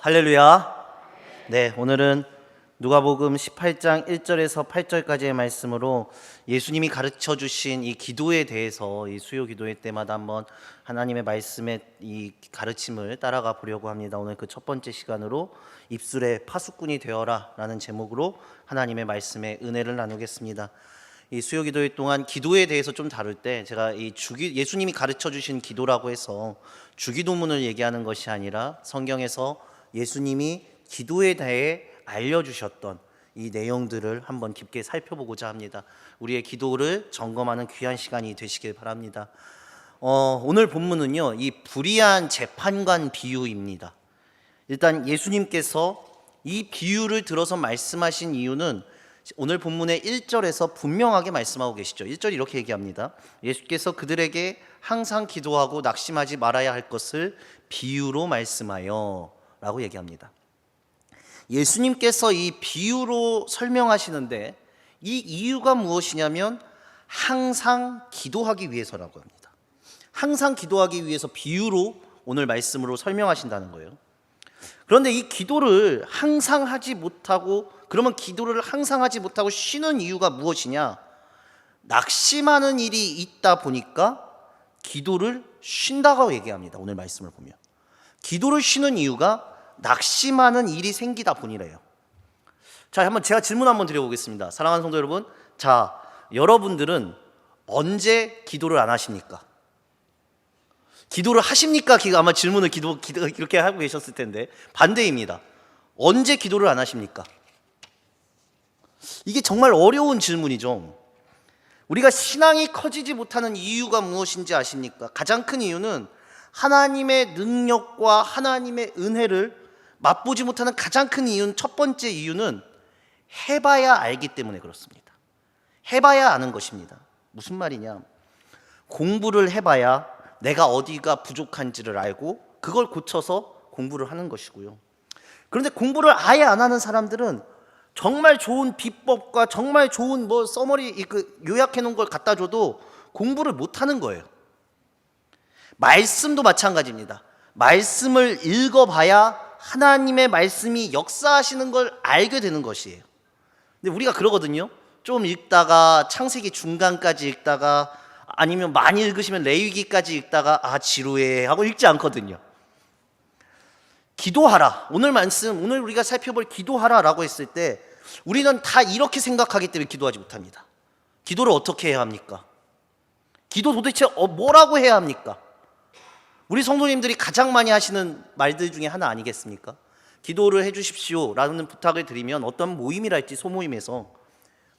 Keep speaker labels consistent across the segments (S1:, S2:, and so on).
S1: 할렐루야. 네, 오늘은 누가복음 18장 1절에서 8절까지의 말씀으로 예수님이 가르쳐 주신 이 기도에 대해서 이 수요 기도회 때마다 한번 하나님의 말씀의 이 가르침을 따라가 보려고 합니다. 오늘 그 첫 번째 시간으로 입술의 파수꾼이 되어라 라는 제목으로 하나님의 말씀의 은혜를 나누겠습니다. 이 수요 기도회 동안 기도에 대해서 좀 다룰 때 제가 이 예수님이 가르쳐 주신 기도라고 해서 주기도문을 얘기하는 것이 아니라 성경에서 예수님이 기도에 대해 알려주셨던 이 내용들을 한번 깊게 살펴보고자 합니다. 우리의 기도를 점검하는 귀한 시간이 되시길 바랍니다. 오늘 본문은요, 이 불의한 재판관 비유입니다. 일단 예수님께서 이 비유를 들어서 말씀하신 이유는 오늘 본문의 1절에서 분명하게 말씀하고 계시죠. 1절이 이렇게 얘기합니다. 예수께서 그들에게 항상 기도하고 낙심하지 말아야 할 것을 비유로 말씀하여 라고 얘기합니다. 예수님께서 이 비유로 설명하시는데 이 이유가 무엇이냐면 항상 기도하기 위해서라고 합니다. 항상 기도하기 위해서 비유로 오늘 말씀으로 설명하신다는 거예요. 그런데 이 기도를 항상 하지 못하고, 그러면 기도를 항상 하지 못하고 쉬는 이유가 무엇이냐? 낙심하는 일이 있다 보니까 기도를 쉰다고 얘기합니다. 오늘 말씀을 보면 기도를 쉬는 이유가 낙심하는 일이 생기다 보니래요. 자, 한번 제가 질문 한번 드려보겠습니다. 사랑하는 성도 여러분, 자, 여러분들은 언제 기도를 안 하십니까? 기도를 하십니까? 아마 질문을 기도 이렇게 하고 계셨을 텐데 반대입니다. 언제 기도를 안 하십니까? 이게 정말 어려운 질문이죠. 우리가 신앙이 커지지 못하는 이유가 무엇인지 아십니까? 가장 큰 이유는 하나님의 능력과 하나님의 은혜를 맛보지 못하는 가장 큰 이유는, 첫 번째 이유는 해봐야 알기 때문에 그렇습니다. 해봐야 아는 것입니다. 무슨 말이냐? 공부를 해봐야 내가 어디가 부족한지를 알고 그걸 고쳐서 공부를 하는 것이고요. 그런데 공부를 아예 안 하는 사람들은 정말 좋은 비법과 정말 좋은 써머리 요약해 놓은 걸 갖다 줘도 공부를 못 하는 거예요. 말씀도 마찬가지입니다. 말씀을 읽어봐야 하나님의 말씀이 역사하시는 걸 알게 되는 것이에요. 근데 우리가 그러거든요. 좀 읽다가 창세기 중간까지 읽다가, 아니면 많이 읽으시면 레위기까지 읽다가 지루해 하고 읽지 않거든요. 기도하라. 오늘 말씀, 오늘 우리가 살펴볼 기도하라라고 했을 때 우리는 다 이렇게 생각하기 때문에 기도하지 못합니다. 기도를 어떻게 해야 합니까? 기도 도대체 뭐라고 해야 합니까? 우리 성도님들이 가장 많이 하시는 말들 중에 하나 아니겠습니까? 기도를 해주십시오 라는 부탁을 드리면 어떤 모임이랄지 소모임에서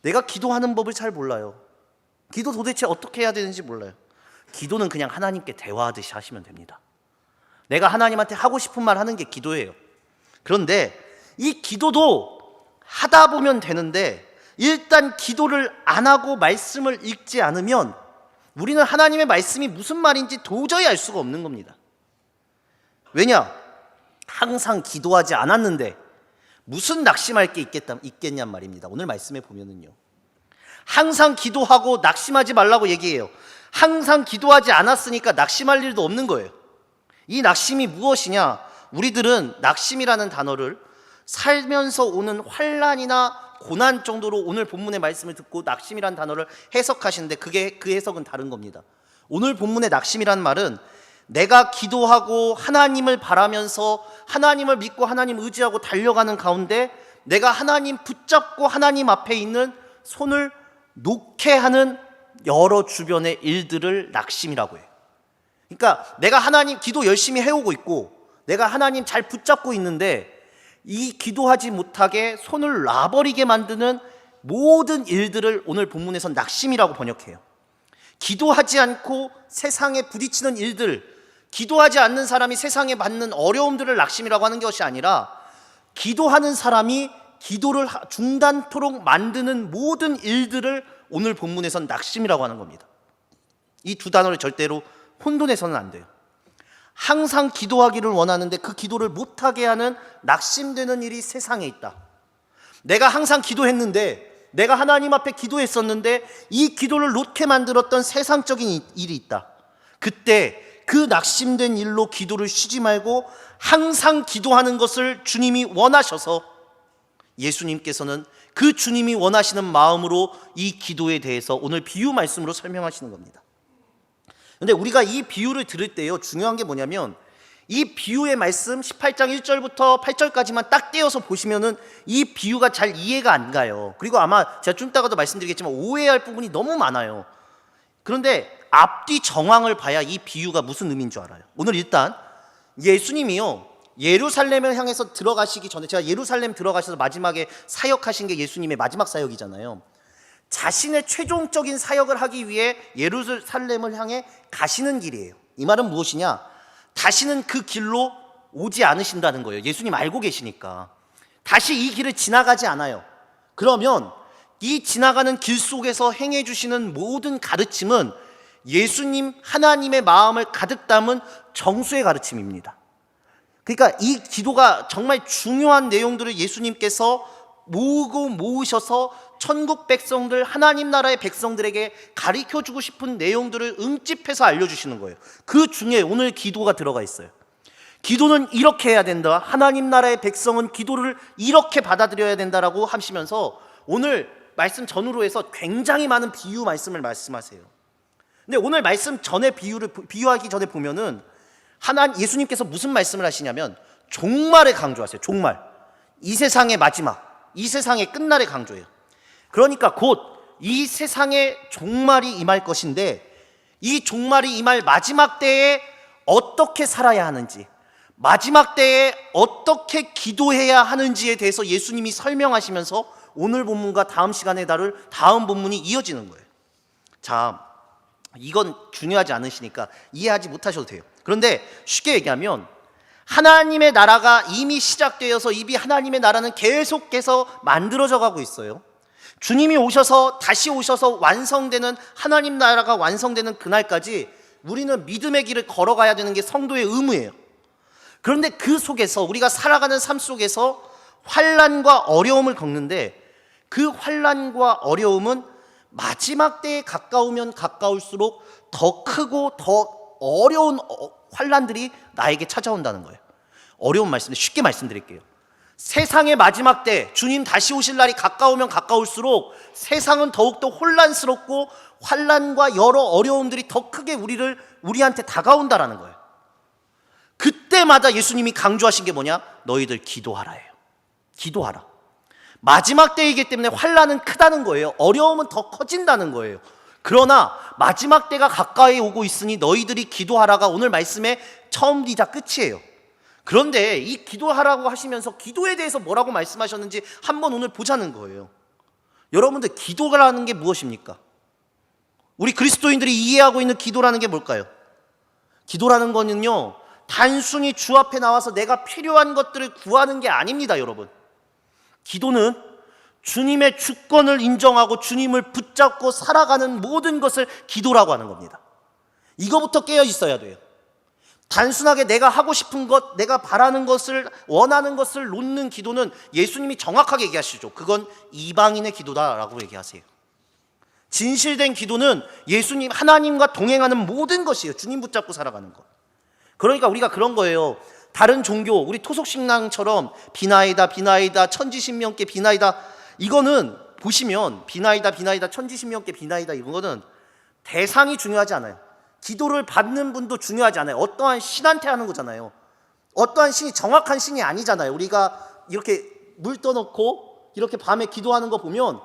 S1: 내가 기도하는 법을 잘 몰라요. 기도 도대체 어떻게 해야 되는지 몰라요. 기도는 그냥 하나님께 대화하듯이 하시면 됩니다. 내가 하나님한테 하고 싶은 말 하는 게 기도예요. 그런데 이 기도도 하다 보면 되는데 일단 기도를 안 하고 말씀을 읽지 않으면 우리는 하나님의 말씀이 무슨 말인지 도저히 알 수가 없는 겁니다. 왜냐? 항상 기도하지 않았는데 무슨 낙심할 게 있겠냔 말입니다. 오늘 말씀에 보면은요, 항상 기도하고 낙심하지 말라고 얘기해요. 항상 기도하지 않았으니까 낙심할 일도 없는 거예요. 이 낙심이 무엇이냐? 우리들은 낙심이라는 단어를 살면서 오는 환난이나 고난 정도로 오늘 본문의 말씀을 듣고 낙심이라는 단어를 해석하시는데 그 해석은 다른 겁니다. 오늘 본문의 낙심이라는 말은 내가 기도하고 하나님을 바라면서 하나님을 믿고 하나님 의지하고 달려가는 가운데 내가 하나님 붙잡고 하나님 앞에 있는 손을 놓게 하는 여러 주변의 일들을 낙심이라고 해요. 그러니까 내가 하나님 기도 열심히 해오고 있고 내가 하나님 잘 붙잡고 있는데 이 기도하지 못하게 손을 놔버리게 만드는 모든 일들을 오늘 본문에서 낙심이라고 번역해요. 기도하지 않고 세상에 부딪히는 일들, 기도하지 않는 사람이 세상에 받는 어려움들을 낙심이라고 하는 것이 아니라 기도하는 사람이 기도를 중단토록 만드는 모든 일들을 오늘 본문에선 낙심이라고 하는 겁니다. 이 두 단어를 절대로 혼돈해서는 안 돼요. 항상 기도하기를 원하는데 그 기도를 못하게 하는 낙심되는 일이 세상에 있다. 내가 항상 기도했는데, 내가 하나님 앞에 기도했었는데 이 기도를 놓게 만들었던 세상적인 일이 있다. 그때 그 낙심된 일로 기도를 쉬지 말고 항상 기도하는 것을 주님이 원하셔서 예수님께서는 그 주님이 원하시는 마음으로 이 기도에 대해서 오늘 비유 말씀으로 설명하시는 겁니다. 근데 우리가 이 비유를 들을 때요, 중요한 게 뭐냐면 이 비유의 말씀 18장 1절부터 8절까지만 딱 떼어서 보시면은 이 비유가 잘 이해가 안 가요. 그리고 아마 제가 좀 이따가도 말씀드리겠지만 오해할 부분이 너무 많아요. 그런데 앞뒤 정황을 봐야 이 비유가 무슨 의미인 줄 알아요. 오늘 일단 예수님이요, 예루살렘을 향해서 들어가시기 전에, 제가 예루살렘 들어가셔서 마지막에 사역하신 게 예수님의 마지막 사역이잖아요. 자신의 최종적인 사역을 하기 위해 예루살렘을 향해 가시는 길이에요. 이 말은 무엇이냐? 다시는 그 길로 오지 않으신다는 거예요. 예수님 알고 계시니까 다시 이 길을 지나가지 않아요. 그러면 이 지나가는 길 속에서 행해 주시는 모든 가르침은 예수님 하나님의 마음을 가득 담은 정수의 가르침입니다. 그러니까 이 기도가 정말 중요한 내용들을 예수님께서 모으셔서 천국 백성들, 하나님 나라의 백성들에게 가르쳐주고 싶은 내용들을 응집해서 알려주시는 거예요. 그 중에 오늘 기도가 들어가 있어요. 기도는 이렇게 해야 된다, 하나님 나라의 백성은 기도를 이렇게 받아들여야 된다라고 하시면서 오늘 말씀 전후로 해서 굉장히 많은 비유 말씀을 말씀하세요. 근데 오늘 말씀 전에 비유하기 전에 보면은 예수님께서 무슨 말씀을 하시냐면 종말을 강조하세요. 종말, 이 세상의 마지막, 이 세상의 끝날을 강조해요. 그러니까 곧 이 세상에 종말이 임할 것인데 이 종말이 임할 마지막 때에 어떻게 살아야 하는지, 마지막 때에 어떻게 기도해야 하는지에 대해서 예수님이 설명하시면서 오늘 본문과 다음 시간에 다룰 다음 본문이 이어지는 거예요. 자, 이건 중요하지 않으시니까 이해하지 못하셔도 돼요. 그런데 쉽게 얘기하면 하나님의 나라가 이미 시작되어서 이미 하나님의 나라는 계속해서 만들어져 가고 있어요. 주님이 오셔서 다시 오셔서 완성되는, 하나님 나라가 완성되는 그날까지 우리는 믿음의 길을 걸어가야 되는 게 성도의 의무예요. 그런데 그 속에서 우리가 살아가는 삶 속에서 환난과 어려움을 겪는데 그 환난과 어려움은 마지막 때에 가까우면 가까울수록 더 크고 더 어려운 환난들이 나에게 찾아온다는 거예요. 어려운 말씀인데 쉽게 말씀드릴게요. 세상의 마지막 때 주님 다시 오실 날이 가까우면 가까울수록 세상은 더욱더 혼란스럽고 환난과 여러 어려움들이 더 크게 우리한테 다가온다라는 거예요. 그때마다 예수님이 강조하신 게 뭐냐? 너희들 기도하라예요. 기도하라. 마지막 때이기 때문에 환난은 크다는 거예요. 어려움은 더 커진다는 거예요. 그러나 마지막 때가 가까이 오고 있으니 너희들이 기도하라가 오늘 말씀의 처음이자 끝이에요. 그런데 이 기도하라고 하시면서 기도에 대해서 뭐라고 말씀하셨는지 한번 오늘 보자는 거예요. 여러분들, 기도라는 게 무엇입니까? 우리 그리스도인들이 이해하고 있는 기도라는 게 뭘까요? 기도라는 거는요, 단순히 주 앞에 나와서 내가 필요한 것들을 구하는 게 아닙니다, 여러분. 기도는 주님의 주권을 인정하고 주님을 붙잡고 살아가는 모든 것을 기도라고 하는 겁니다. 이거부터 깨어 있어야 돼요. 단순하게 내가 하고 싶은 것, 내가 바라는 것을, 원하는 것을 놓는 기도는 예수님이 정확하게 얘기하시죠. 그건 이방인의 기도다라고 얘기하세요. 진실된 기도는 예수님, 하나님과 동행하는 모든 것이에요. 주님 붙잡고 살아가는 것. 그러니까 우리가 그런 거예요. 다른 종교, 우리 토속신앙처럼 비나이다, 비나이다, 천지신명께 비나이다, 이거는 보시면 비나이다, 비나이다, 천지신명께 비나이다, 이거는 대상이 중요하지 않아요. 기도를 받는 분도 중요하지 않아요. 어떠한 신한테 하는 거잖아요. 어떠한 신이 정확한 신이 아니잖아요. 우리가 이렇게 물 떠놓고 이렇게 밤에 기도하는 거 보면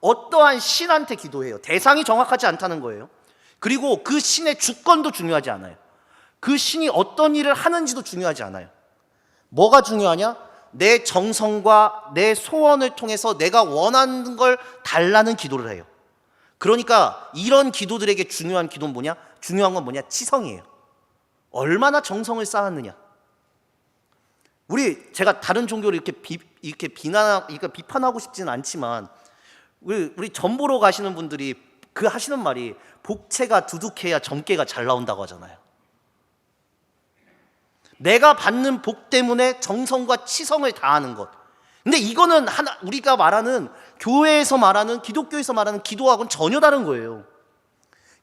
S1: 어떠한 신한테 기도해요. 대상이 정확하지 않다는 거예요. 그리고 그 신의 주권도 중요하지 않아요. 그 신이 어떤 일을 하는지도 중요하지 않아요. 뭐가 중요하냐? 내 정성과 내 소원을 통해서 내가 원하는 걸 달라는 기도를 해요. 그러니까 이런 기도들에게 중요한 기도는 뭐냐? 중요한 건 뭐냐? 치성이에요. 얼마나 정성을 쌓았느냐. 제가 다른 종교를 이렇게 비판하고 싶지는 않지만 우리 점 보러 가시는 분들이 그 하시는 말이 복채가 두둑해야 점괘가 잘 나온다고 하잖아요. 내가 받는 복 때문에 정성과 치성을 다하는 것. 근데 이거는 우리가 말하는 교회에서 말하는, 기독교에서 말하는 기도하고는 전혀 다른 거예요.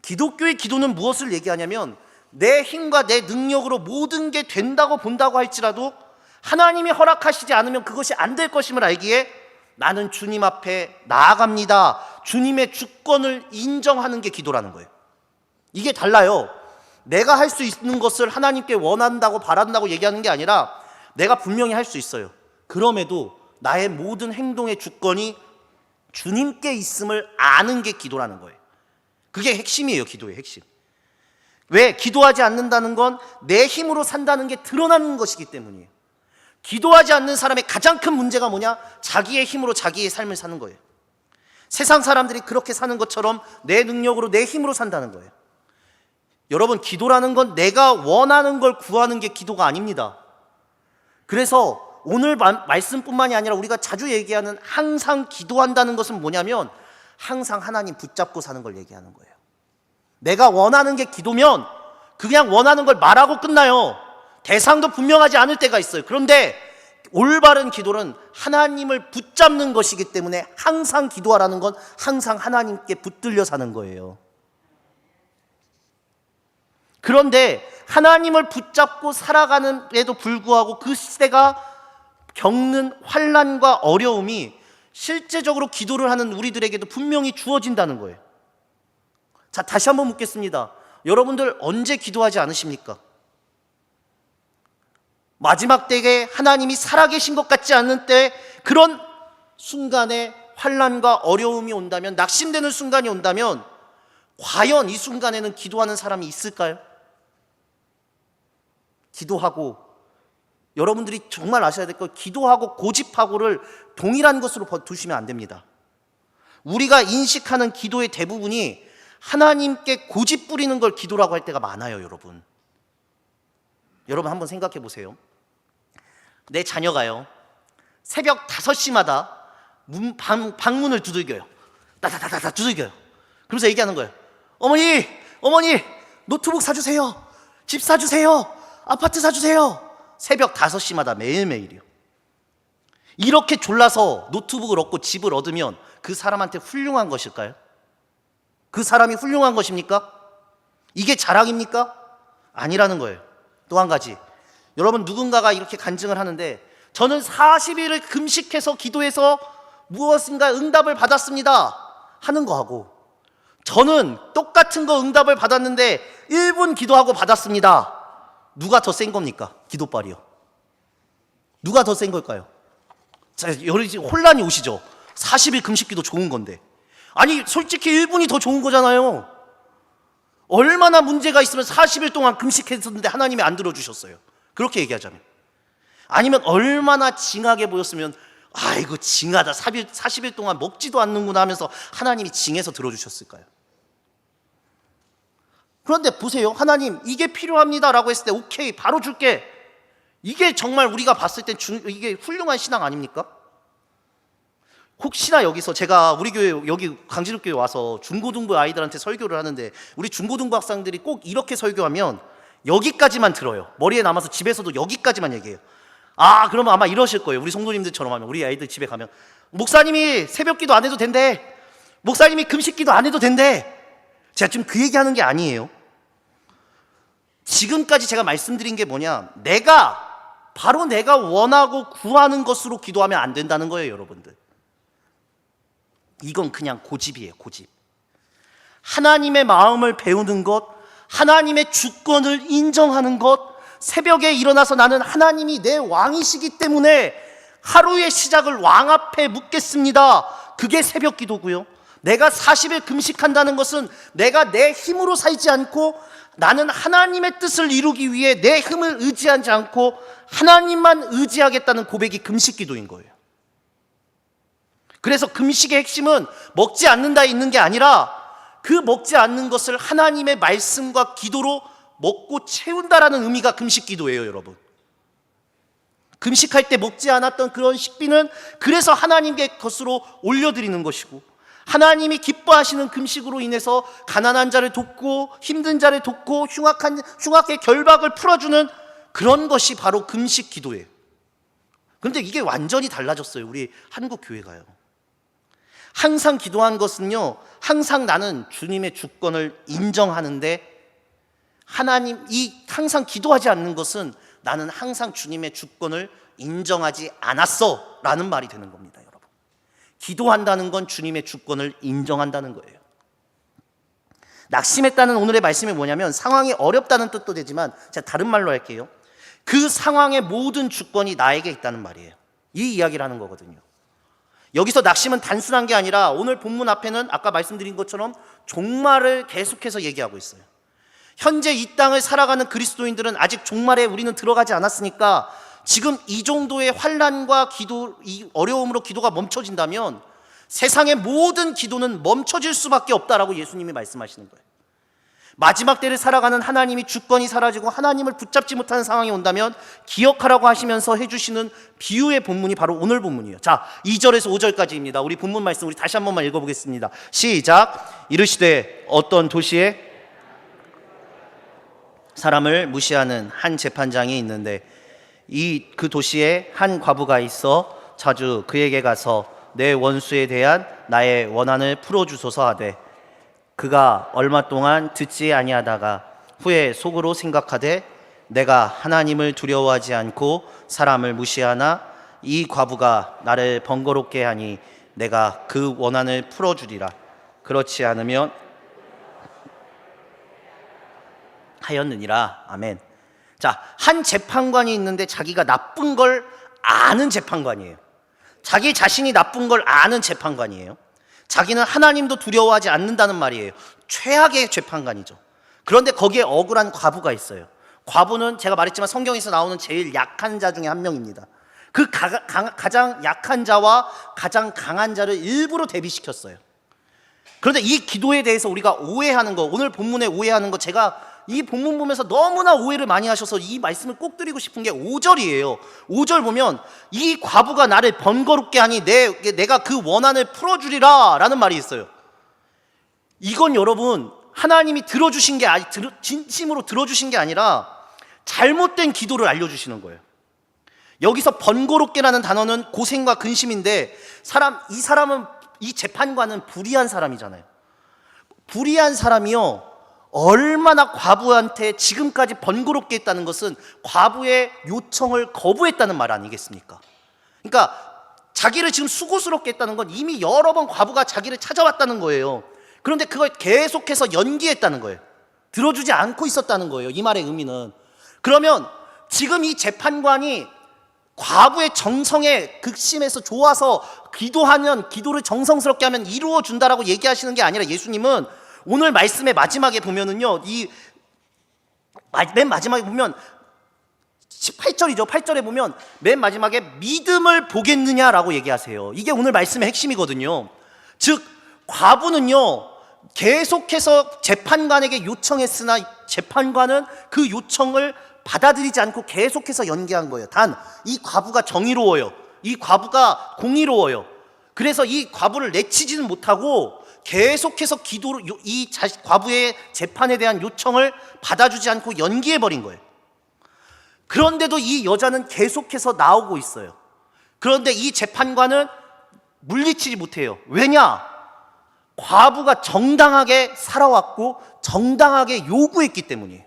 S1: 기독교의 기도는 무엇을 얘기하냐면 내 힘과 내 능력으로 모든 게 된다고 본다고 할지라도 하나님이 허락하시지 않으면 그것이 안 될 것임을 알기에 나는 주님 앞에 나아갑니다. 주님의 주권을 인정하는 게 기도라는 거예요. 이게 달라요. 내가 할 수 있는 것을 하나님께 원한다고 바란다고 얘기하는 게 아니라 내가 분명히 할 수 있어요. 그럼에도 나의 모든 행동의 주권이 주님께 있음을 아는 게 기도라는 거예요. 그게 핵심이에요. 기도의 핵심. 왜? 기도하지 않는다는 건 내 힘으로 산다는 게 드러나는 것이기 때문이에요. 기도하지 않는 사람의 가장 큰 문제가 뭐냐? 자기의 힘으로 자기의 삶을 사는 거예요. 세상 사람들이 그렇게 사는 것처럼 내 능력으로 내 힘으로 산다는 거예요. 여러분, 기도라는 건 내가 원하는 걸 구하는 게 기도가 아닙니다. 그래서 오늘 말씀뿐만이 아니라 우리가 자주 얘기하는 항상 기도한다는 것은 뭐냐면 항상 하나님 붙잡고 사는 걸 얘기하는 거예요. 내가 원하는 게 기도면 그냥 원하는 걸 말하고 끝나요. 대상도 분명하지 않을 때가 있어요. 그런데 올바른 기도는 하나님을 붙잡는 것이기 때문에 항상 기도하라는 건 항상 하나님께 붙들려 사는 거예요. 그런데 하나님을 붙잡고 살아가는데도 불구하고 그 시대가 겪는 환난과 어려움이 실제적으로 기도를 하는 우리들에게도 분명히 주어진다는 거예요. 자, 다시 한번 묻겠습니다. 여러분들 언제 기도하지 않으십니까? 마지막 때에 하나님이 살아계신 것 같지 않은 때 그런 순간에 환난과 어려움이 온다면, 낙심되는 순간이 온다면 과연 이 순간에는 기도하는 사람이 있을까요? 기도하고, 여러분들이 정말 아셔야 될 거, 기도하고 고집하고를 동일한 것으로 두시면 안 됩니다. 우리가 인식하는 기도의 대부분이 하나님께 고집 부리는 걸 기도라고 할 때가 많아요. 여러분 한번 생각해 보세요. 내 자녀가요, 새벽 5시마다 방문을 두들겨요. 따다다다다 두들겨요. 그러면서 얘기하는 거예요. 어머니 노트북 사주세요. 집 사주세요. 아파트 사주세요. 새벽 5시마다 매일매일이요. 이렇게 졸라서 노트북을 얻고 집을 얻으면 그 사람한테 훌륭한 것일까요? 그 사람이 훌륭한 것입니까? 이게 자랑입니까? 아니라는 거예요. 또 한 가지, 여러분, 누군가가 이렇게 간증을 하는데 저는 40일을 금식해서 기도해서 무엇인가 응답을 받았습니다 하는 거하고, 저는 똑같은 거 응답을 받았는데 1분 기도하고 받았습니다, 누가 더 센 겁니까? 기도빨이요. 누가 더 센 걸까요? 자, 여러분 혼란이 오시죠? 40일 금식기도 좋은 건데, 아니 솔직히 1분이 더 좋은 거잖아요. 얼마나 문제가 있으면 40일 동안 금식했었는데 하나님이 안 들어주셨어요? 그렇게 얘기하자면. 아니면 얼마나 징하게 보였으면 아이고 징하다, 40일 동안 먹지도 않는구나 하면서 하나님이 징해서 들어주셨을까요? 그런데 보세요. 하나님 이게 필요합니다 라고 했을 때 오케이 바로 줄게, 이게 정말 우리가 봤을 때 이게 훌륭한 신앙 아닙니까? 혹시나 여기서 제가 우리 교회 여기 강진욱교회 와서 중고등부 아이들한테 설교를 하는데 우리 중고등부 학생들이 꼭 이렇게 설교하면 여기까지만 들어요. 머리에 남아서 집에서도 여기까지만 얘기해요. 아, 그러면 아마 이러실 거예요. 우리 성도님들처럼 하면, 우리 아이들 집에 가면 목사님이 새벽기도 안 해도 된대, 목사님이 금식기도 안 해도 된대. 제가 지금 그 얘기하는 게 아니에요. 지금까지 제가 말씀드린 게 뭐냐, 바로 내가 원하고 구하는 것으로 기도하면 안 된다는 거예요. 여러분들, 이건 그냥 고집이에요. 고집. 하나님의 마음을 배우는 것, 하나님의 주권을 인정하는 것, 새벽에 일어나서 나는 하나님이 내 왕이시기 때문에 하루의 시작을 왕 앞에 묻겠습니다, 그게 새벽 기도고요. 내가 40일 금식한다는 것은 내가 내 힘으로 살지 않고 나는 하나님의 뜻을 이루기 위해 내 힘을 의지하지 않고 하나님만 의지하겠다는 고백이 금식 기도인 거예요. 그래서 금식의 핵심은 먹지 않는다에 있는 게 아니라 그 먹지 않는 것을 하나님의 말씀과 기도로 먹고 채운다라는 의미가 금식 기도예요. 여러분, 금식할 때 먹지 않았던 그런 식비는 그래서 하나님의 것으로 올려드리는 것이고, 하나님이 기뻐하시는 금식으로 인해서 가난한 자를 돕고 힘든 자를 돕고 흉악의 결박을 풀어주는 그런 것이 바로 금식 기도예요. 그런데 이게 완전히 달라졌어요. 우리 한국 교회가요. 항상 기도한 것은요, 항상 나는 주님의 주권을 인정하는데 하나님이 항상 기도하지 않는 것은 나는 항상 주님의 주권을 인정하지 않았어 라는 말이 되는 겁니다. 여러분, 기도한다는 건 주님의 주권을 인정한다는 거예요. 낙심했다는 오늘의 말씀이 뭐냐면 상황이 어렵다는 뜻도 되지만 제가 다른 말로 할게요. 그 상황의 모든 주권이 나에게 있다는 말이에요. 이 이야기를 하는 거거든요. 여기서 낙심은 단순한 게 아니라 오늘 본문 앞에는 아까 말씀드린 것처럼 종말을 계속해서 얘기하고 있어요. 현재 이 땅을 살아가는 그리스도인들은 아직 종말에 우리는 들어가지 않았으니까 지금 이 정도의 환난과 기도, 이 어려움으로 기도가 멈춰진다면 세상의 모든 기도는 멈춰질 수밖에 없다라고 예수님이 말씀하시는 거예요. 마지막 때를 살아가는 하나님이 주권이 사라지고 하나님을 붙잡지 못하는 상황이 온다면 기억하라고 하시면서 해주시는 비유의 본문이 바로 오늘 본문이에요. 자, 2절에서 5절까지입니다. 우리 본문 말씀 우리 다시 한 번만 읽어보겠습니다. 시작. 이르시되 어떤 도시에 사람을 무시하는 한 재판장이 있는데 그 도시에 한 과부가 있어 자주 그에게 가서 내 원수에 대한 나의 원한을 풀어주소서 하되 그가 얼마 동안 듣지 아니하다가 후에 속으로 생각하되 내가 하나님을 두려워하지 않고 사람을 무시하나 이 과부가 나를 번거롭게 하니 내가 그 원한을 풀어주리라. 그렇지 않으면 하였느니라. 아멘. 자, 한 재판관이 있는데 자기가 나쁜 걸 아는 재판관이에요. 자기 자신이 나쁜 걸 아는 재판관이에요. 자기는 하나님도 두려워하지 않는다는 말이에요. 최악의 재판관이죠. 그런데 거기에 억울한 과부가 있어요. 과부는 제가 말했지만 성경에서 나오는 제일 약한 자 중에 한 명입니다. 그 가장 약한 자와 가장 강한 자를 일부러 대비시켰어요. 그런데 이 기도에 대해서 우리가 오해하는 거, 오늘 본문에 오해하는 거, 제가 이 본문 보면서 너무나 오해를 많이 하셔서 이 말씀을 꼭 드리고 싶은 게 5절이에요. 5절 보면 이 과부가 나를 번거롭게 하니 내가 그 원한을 풀어주리라 라는 말이 있어요. 이건 여러분 하나님이 들어주신 게 진심으로 들어주신 게 아니라 잘못된 기도를 알려주시는 거예요. 여기서 번거롭게라는 단어는 고생과 근심인데 이 재판관은 불의한 사람이잖아요. 불의한 사람이요, 얼마나 과부한테 지금까지 번거롭게 했다는 것은 과부의 요청을 거부했다는 말 아니겠습니까? 그러니까 자기를 지금 수고스럽게 했다는 건 이미 여러 번 과부가 자기를 찾아왔다는 거예요. 그런데 그걸 계속해서 연기했다는 거예요. 들어주지 않고 있었다는 거예요. 이 말의 의미는. 그러면 지금 이 재판관이 과부의 정성에 극심해서 좋아서 기도하면, 기도를 정성스럽게 하면 이루어준다라고 얘기하시는 게 아니라 예수님은 오늘 말씀의 마지막에 보면은요, 맨 마지막에 보면 18절이죠. 8절에 보면 맨 마지막에 믿음을 보겠느냐라고 얘기하세요. 이게 오늘 말씀의 핵심이거든요. 즉 과부는요 계속해서 재판관에게 요청했으나 재판관은 그 요청을 받아들이지 않고 계속해서 연기한 거예요. 단 이 과부가 정의로워요. 이 과부가 공의로워요. 그래서 이 과부를 내치지는 못하고 계속해서 과부의 재판에 대한 요청을 받아주지 않고 연기해버린 거예요. 그런데도 이 여자는 계속해서 나오고 있어요. 그런데 이 재판관은 물리치지 못해요. 왜냐? 과부가 정당하게 살아왔고 정당하게 요구했기 때문이에요.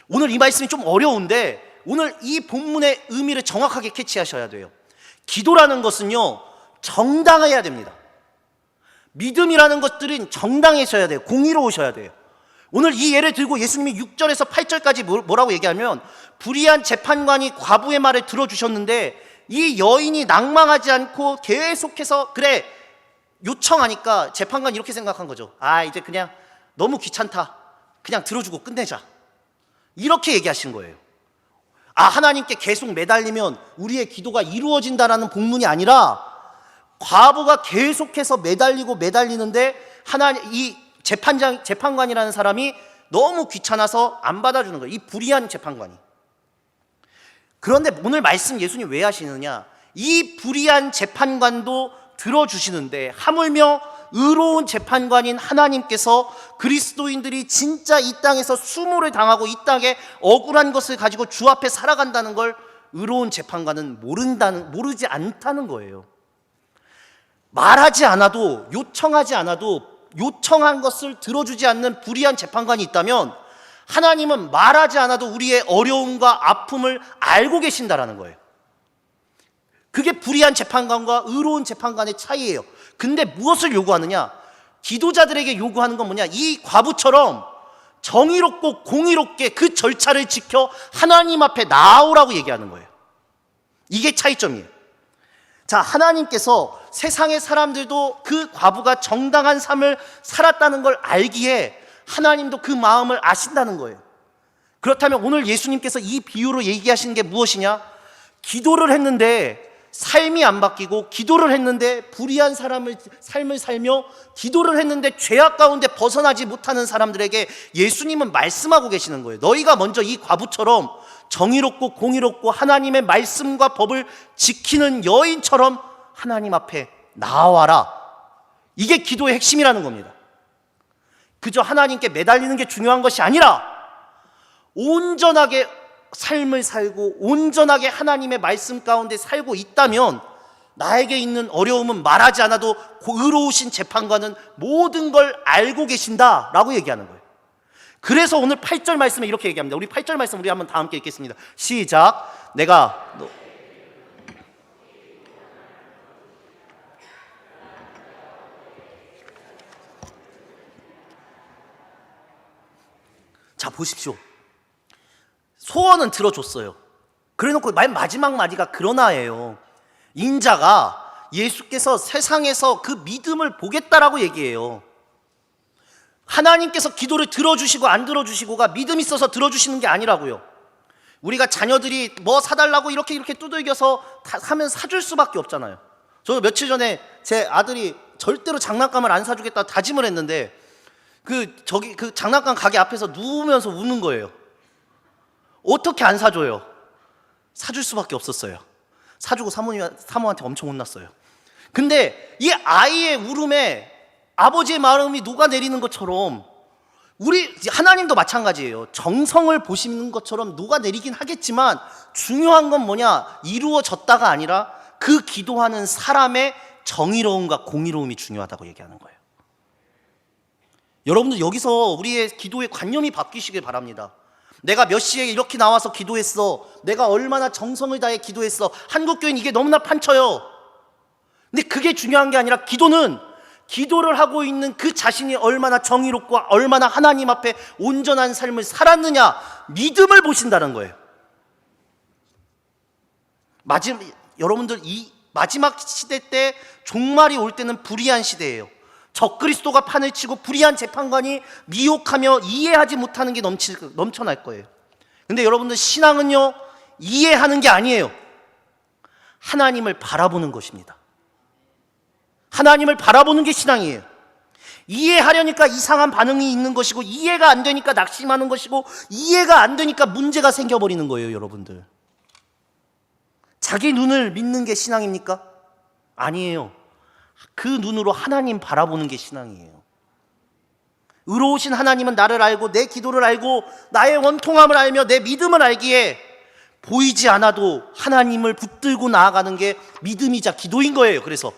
S1: 오늘 이 말씀이 좀 어려운데 오늘 이 본문의 의미를 정확하게 캐치하셔야 돼요. 기도라는 것은요 정당해야 됩니다. 믿음이라는 것들은 정당하셔야 돼요. 공의로우셔야 돼요. 오늘 이 예를 들고 예수님이 6절에서 8절까지 뭐라고 얘기하면 불의한 재판관이 과부의 말을 들어주셨는데 이 여인이 낭망하지 않고 계속해서 그래 요청하니까 재판관이 이렇게 생각한 거죠. 아 이제 그냥 너무 귀찮다. 그냥 들어주고 끝내자. 이렇게 얘기하신 거예요. 아 하나님께 계속 매달리면 우리의 기도가 이루어진다라는 본문이 아니라 과부가 계속해서 매달리는데 이 재판관이라는 사람이 너무 귀찮아서 안 받아주는 거예요. 이 불의한 재판관이. 그런데 오늘 말씀 예수님 왜 하시느냐? 이 불의한 재판관도 들어주시는데 하물며 의로운 재판관인 하나님께서 그리스도인들이 진짜 이 땅에서 수모를 당하고 이 땅에 억울한 것을 가지고 주 앞에 살아간다는 걸 의로운 재판관은 모르지 않다는 거예요. 말하지 않아도 요청하지 않아도 요청한 것을 들어주지 않는 불의한 재판관이 있다면 하나님은 말하지 않아도 우리의 어려움과 아픔을 알고 계신다라는 거예요. 그게 불의한 재판관과 의로운 재판관의 차이예요. 근데 무엇을 요구하느냐? 기도자들에게 요구하는 건 뭐냐? 이 과부처럼 정의롭고 공의롭게 그 절차를 지켜 하나님 앞에 나오라고 얘기하는 거예요. 이게 차이점이에요. 자, 하나님께서 세상의 사람들도 그 과부가 정당한 삶을 살았다는 걸 알기에 하나님도 그 마음을 아신다는 거예요. 그렇다면 오늘 예수님께서 이 비유로 얘기하시는 게 무엇이냐? 기도를 했는데 삶이 안 바뀌고, 기도를 했는데 불의한 삶을 살며, 기도를 했는데 죄악 가운데 벗어나지 못하는 사람들에게 예수님은 말씀하고 계시는 거예요. 너희가 먼저 이 과부처럼 정의롭고 공의롭고 하나님의 말씀과 법을 지키는 여인처럼 하나님 앞에 나와라. 이게 기도의 핵심이라는 겁니다. 그저 하나님께 매달리는 게 중요한 것이 아니라 온전하게 삶을 살고 온전하게 하나님의 말씀 가운데 살고 있다면 나에게 있는 어려움은 말하지 않아도 의로우신 재판관은 모든 걸 알고 계신다라고 얘기하는 거예요. 그래서 오늘 8절 말씀에 이렇게 얘기합니다. 우리 8절 말씀 우리 한번 다 함께 읽겠습니다. 시작. 자, 보십시오. 소원은 들어줬어요. 그래놓고 맨 마지막 마디가 그러나예요. 인자가 예수께서 세상에서 그 믿음을 보겠다라고 얘기해요. 하나님께서 기도를 들어주시고 안 들어주시고가 믿음 있어서 들어주시는 게 아니라고요. 우리가 자녀들이 뭐 사달라고 이렇게 두들겨서 하면 사줄 수밖에 없잖아요. 저 며칠 전에 제 아들이 절대로 장난감을 안 사주겠다 다짐을 했는데 그 장난감 가게 앞에서 누우면서 우는 거예요. 어떻게 안 사줘요? 사줄 수밖에 없었어요. 사주고 사모한테 엄청 혼났어요. 근데 이 아이의 울음에 아버지의 마음이 녹아내리는 것처럼 우리 하나님도 마찬가지예요. 정성을 보시는 것처럼 녹아내리긴 하겠지만 중요한 건 뭐냐? 이루어졌다가 아니라 그 기도하는 사람의 정의로움과 공의로움이 중요하다고 얘기하는 거예요. 여러분들 여기서 우리의 기도의 관념이 바뀌시길 바랍니다. 내가 몇 시에 이렇게 나와서 기도했어. 내가 얼마나 정성을 다해 기도했어. 한국교회는 이게 너무나 판쳐요. 근데 그게 중요한 게 아니라 기도는 기도를 하고 있는 그 자신이 얼마나 정의롭고 얼마나 하나님 앞에 온전한 삶을 살았느냐, 믿음을 보신다는 거예요. 여러분들 이 마지막 시대 때 종말이 올 때는 불의한 시대예요. 적그리스도가 판을 치고 불의한 재판관이 미혹하며 이해하지 못하는 게 넘쳐날 거예요. 근데 여러분들 신앙은요, 이해하는 게 아니에요. 하나님을 바라보는 것입니다. 하나님을 바라보는 게 신앙이에요. 이해하려니까 이상한 반응이 있는 것이고, 이해가 안 되니까 낙심하는 것이고, 이해가 안 되니까 문제가 생겨버리는 거예요. 여러분들, 자기 눈을 믿는 게 신앙입니까? 아니에요. 그 눈으로 하나님 바라보는 게 신앙이에요. 의로우신 하나님은 나를 알고 내 기도를 알고 나의 원통함을 알며 내 믿음을 알기에 보이지 않아도 하나님을 붙들고 나아가는 게 믿음이자 기도인 거예요. 그래서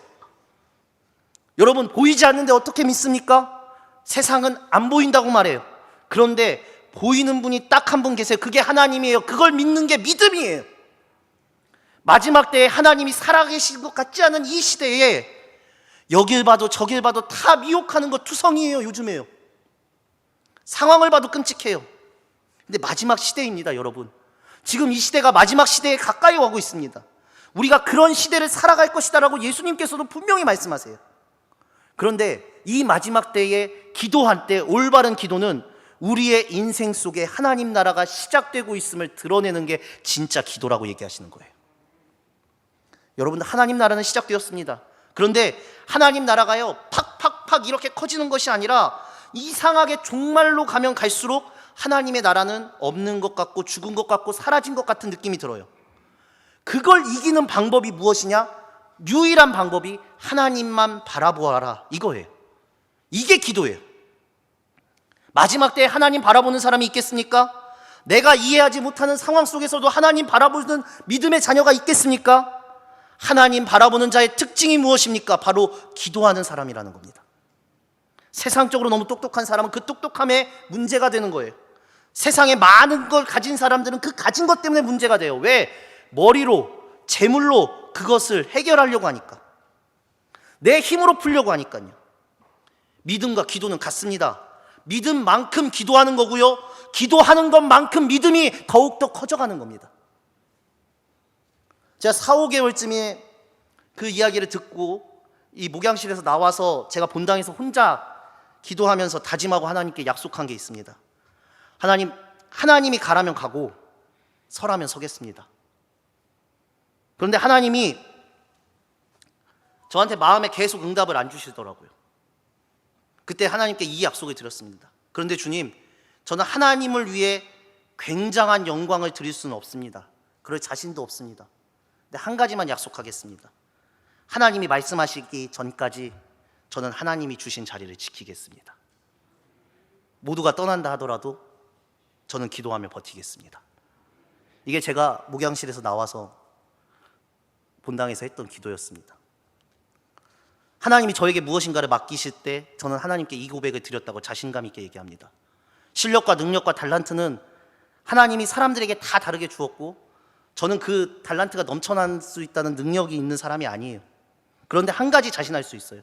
S1: 여러분, 보이지 않는데 어떻게 믿습니까? 세상은 안 보인다고 말해요. 그런데 보이는 분이 딱 한 분 계세요. 그게 하나님이에요. 그걸 믿는 게 믿음이에요. 마지막 때에 하나님이 살아계신 것 같지 않은 이 시대에 여길 봐도 저길 봐도 다 미혹하는 거 투성이에요. 요즘에요. 상황을 봐도 끔찍해요. 근데 마지막 시대입니다. 여러분, 지금 이 시대가 마지막 시대에 가까이 오고 있습니다. 우리가 그런 시대를 살아갈 것이다라고 예수님께서도 분명히 말씀하세요. 그런데 이 마지막 때에 기도할 때 올바른 기도는 우리의 인생 속에 하나님 나라가 시작되고 있음을 드러내는 게 진짜 기도라고 얘기하시는 거예요. 여러분들, 하나님 나라는 시작되었습니다. 그런데 하나님 나라가요, 팍팍팍 이렇게 커지는 것이 아니라 이상하게 종말로 가면 갈수록 하나님의 나라는 없는 것 같고 죽은 것 같고 사라진 것 같은 느낌이 들어요. 그걸 이기는 방법이 무엇이냐? 유일한 방법이 하나님만 바라보아라, 이거예요. 이게 기도예요. 마지막 때에 하나님 바라보는 사람이 있겠습니까? 내가 이해하지 못하는 상황 속에서도 하나님 바라보는 믿음의 자녀가 있겠습니까? 하나님 바라보는 자의 특징이 무엇입니까? 바로 기도하는 사람이라는 겁니다. 세상적으로 너무 똑똑한 사람은 그 똑똑함에 문제가 되는 거예요. 세상에 많은 걸 가진 사람들은 그 가진 것 때문에 문제가 돼요. 왜? 머리로, 재물로 그것을 해결하려고 하니까. 내 힘으로 풀려고 하니까요. 믿음과 기도는 같습니다. 믿음만큼 기도하는 거고요, 기도하는 것만큼 믿음이 더욱더 커져가는 겁니다. 제가 4, 5개월쯤에 그 이야기를 듣고 이 목양실에서 나와서 제가 본당에서 혼자 기도하면서 다짐하고 하나님께 약속한 게 있습니다. 하나님이 가라면 가고 서라면 서겠습니다. 그런데 하나님이 저한테 마음에 계속 응답을 안 주시더라고요. 그때 하나님께 이 약속을 드렸습니다. 그런데 주님, 저는 하나님을 위해 굉장한 영광을 드릴 수는 없습니다. 그럴 자신도 없습니다. 근데 한 가지만 약속하겠습니다. 하나님이 말씀하시기 전까지 저는 하나님이 주신 자리를 지키겠습니다. 모두가 떠난다 하더라도 저는 기도하며 버티겠습니다. 이게 제가 목양실에서 나와서 본당에서 했던 기도였습니다. 하나님이 저에게 무엇인가를 맡기실 때 저는 하나님께 이 고백을 드렸다고 자신감 있게 얘기합니다. 실력과 능력과 달란트는 하나님이 사람들에게 다 다르게 주었고 저는 그 달란트가 넘쳐날 수 있다는 능력이 있는 사람이 아니에요. 그런데 한 가지 자신할 수 있어요.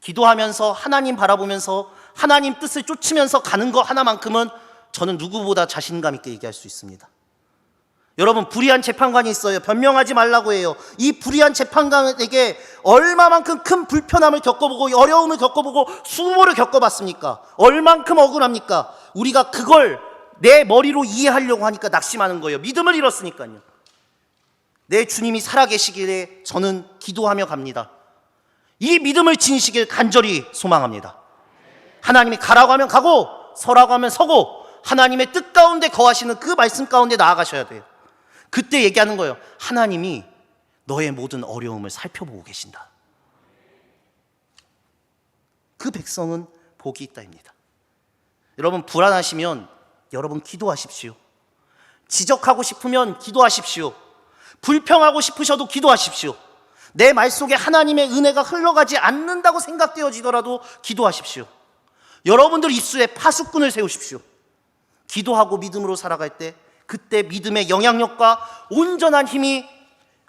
S1: 기도하면서 하나님 바라보면서 하나님 뜻을 쫓으면서 가는 거 하나만큼은 저는 누구보다 자신감 있게 얘기할 수 있습니다. 여러분, 불의한 재판관이 있어요. 변명하지 말라고 해요. 이 불의한 재판관에게 얼마만큼 큰 불편함을 겪어보고 어려움을 겪어보고 수모를 겪어봤습니까? 얼만큼 억울합니까? 우리가 그걸 내 머리로 이해하려고 하니까 낙심하는 거예요. 믿음을 잃었으니까요. 내 주님이 살아계시기에 저는 기도하며 갑니다. 이 믿음을 지니시길 간절히 소망합니다. 하나님이 가라고 하면 가고 서라고 하면 서고 하나님의 뜻 가운데 거하시는 그 말씀 가운데 나아가셔야 돼요. 그때 얘기하는 거예요. 하나님이 너의 모든 어려움을 살펴보고 계신다. 그 백성은 복이 있다입니다. 여러분, 불안하시면 여러분 기도하십시오. 지적하고 싶으면 기도하십시오. 불평하고 싶으셔도 기도하십시오. 내 말 속에 하나님의 은혜가 흘러가지 않는다고 생각되어지더라도 기도하십시오. 여러분들 입술에 파수꾼을 세우십시오. 기도하고 믿음으로 살아갈 때 그때 믿음의 영향력과 온전한 힘이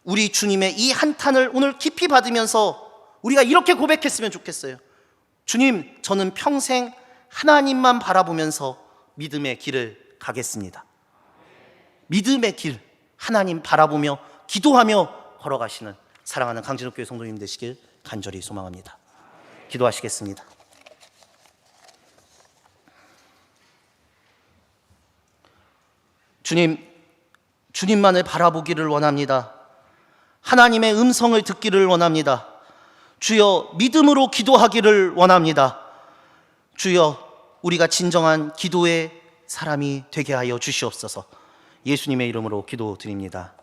S1: 우리 주님의 이 한탄을 오늘 깊이 받으면서 우리가 이렇게 고백했으면 좋겠어요. 주님, 저는 평생 하나님만 바라보면서 믿음의 길을 가겠습니다. 믿음의 길, 하나님 바라보며 기도하며 걸어가시는 사랑하는 강진욱교회 성도님 되시길 간절히 소망합니다. 기도하시겠습니다. 주님, 주님만을 바라보기를 원합니다. 하나님의 음성을 듣기를 원합니다. 주여, 믿음으로 기도하기를 원합니다. 주여, 우리가 진정한 기도의 사람이 되게 하여 주시옵소서. 예수님의 이름으로 기도드립니다.